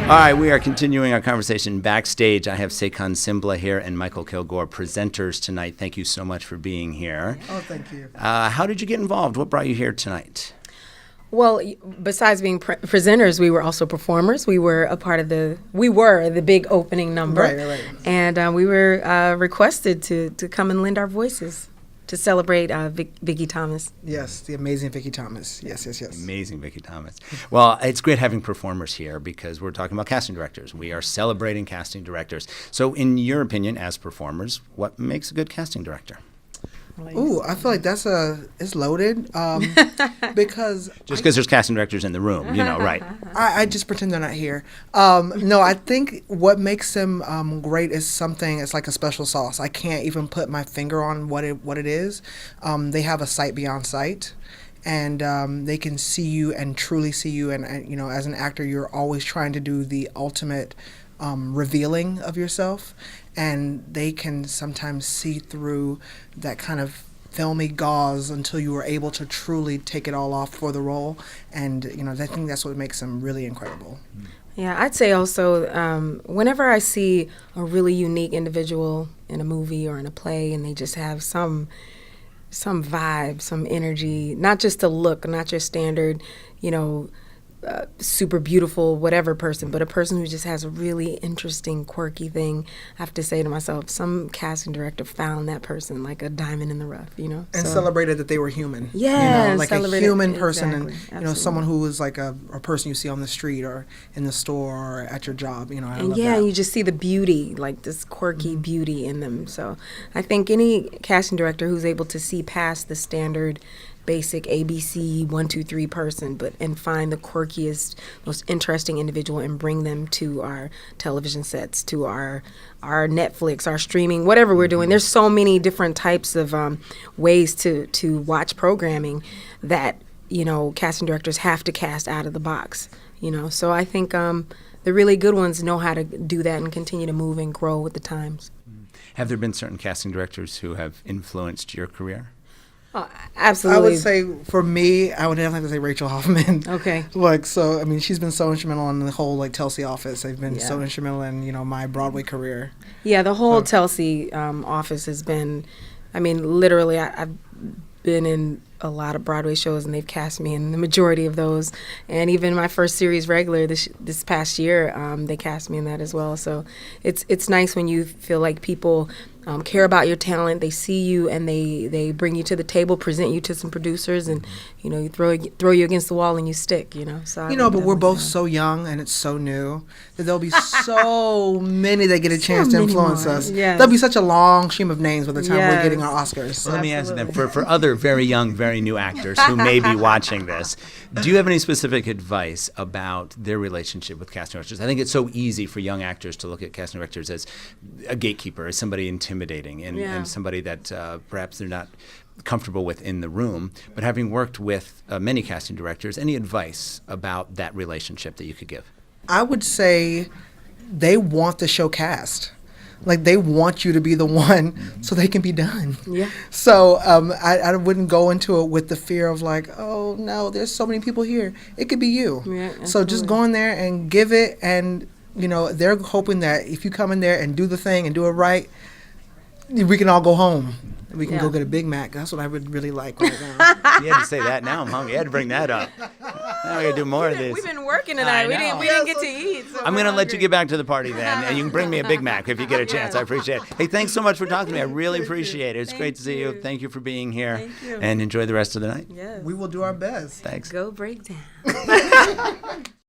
All right, we are continuing our conversation backstage. I have Saycon Sengbloh here and Mykal Kilgore, presenters tonight. Thank you so much for being here. Oh, thank you. How did you get involved? What brought you here tonight? Well, besides being presenters, we were also performers. We were the big opening number. Right. And we were requested to come and lend our voices to celebrate Vicki Thomas. Yes, the amazing Vicki Thomas. Yes. Amazing Vicki Thomas. Well, it's great having performers here because we're talking about casting directors. We are celebrating casting directors. So in your opinion, as performers, what makes a good casting director? Ooh, I feel like it's loaded because Just because there's casting directors in the room, right? I just pretend they're not here. No, I think what makes them great is something. It's like a special sauce. I can't even put my finger on what it is. They have a sight beyond sight, and they can see you and truly see you. And as an actor, you're always trying to do the ultimate revealing of yourself, and they can sometimes see through that kind of filmy gauze until you are able to truly take it all off for the role. And I think that's what makes them really incredible. Yeah, I'd say also whenever I see a really unique individual in a movie or in a play and they just have some vibe, some energy, not just a look, not your standard, super beautiful whatever person, but a person who just has a really interesting, quirky thing, I have to say to myself, some casting director found that person like a diamond in the rough, And celebrated that they were human. Yeah, like a human person, exactly, and absolutely. someone who is like a person you see on the street or in the store or at your job. I And love yeah, that. you just see the beauty, like this quirky beauty in them. So I think any casting director who's able to see past the standard basic ABC 1, 2, 3 person, and find the quirkiest, most interesting individual and bring them to our television sets, to our Netflix, our streaming, whatever we're doing. There's so many different types of ways to watch programming that casting directors have to cast out of the box. So I think the really good ones know how to do that and continue to move and grow with the times. Have there been certain casting directors who have influenced your career? Oh, absolutely. I would say for me, I would definitely have to say Rachel Hoffman. Okay. She's been so instrumental in the whole Telsey office. They've been so instrumental in my Broadway career. Yeah, the whole Telsey office has been, literally, I've been in a lot of Broadway shows and they've cast me in the majority of those. And even my first series regular this past year, they cast me in that as well. So it's nice when you feel like people care about your talent, they see you, and they bring you to the table, present you to some producers, and you throw you against the wall and you stick. So but we're both so young and it's so new that there'll be so many that get a chance to influence us. Yes. There'll be such a long stream of names by the time we're getting our Oscars. So let me ask them, for other very young, very new actors who may be watching this, do you have any specific advice about their relationship with casting directors? I think it's so easy for young actors to look at casting directors as a gatekeeper, as somebody intimidating, and somebody that perhaps they're not comfortable with in the room. But having worked with many casting directors, any advice about that relationship that you could give? I would say they want the show cast. Like, they want you to be the one so they can be done. Yeah. So I wouldn't go into it with the fear of like, oh, no, there's so many people here. It could be you. Yeah, so just go in there and give it. And, they're hoping that if you come in there and do the thing and do it right, we can all go home. We can go get a Big Mac. That's what I would really like right now. You had to say that. Now I'm hungry. You had to bring that up. Now we got to do more of this. We've been working tonight. We didn't get to eat. So I'm going to let you get back to the party then, and you can bring me a Big Mac if you get a chance. I appreciate it. Hey, thanks so much for talking to me. I really appreciate it. It's great to see you. Thank you for being here. Thank you. And enjoy the rest of the night. Yes. We will do our best. Thanks. Go break down.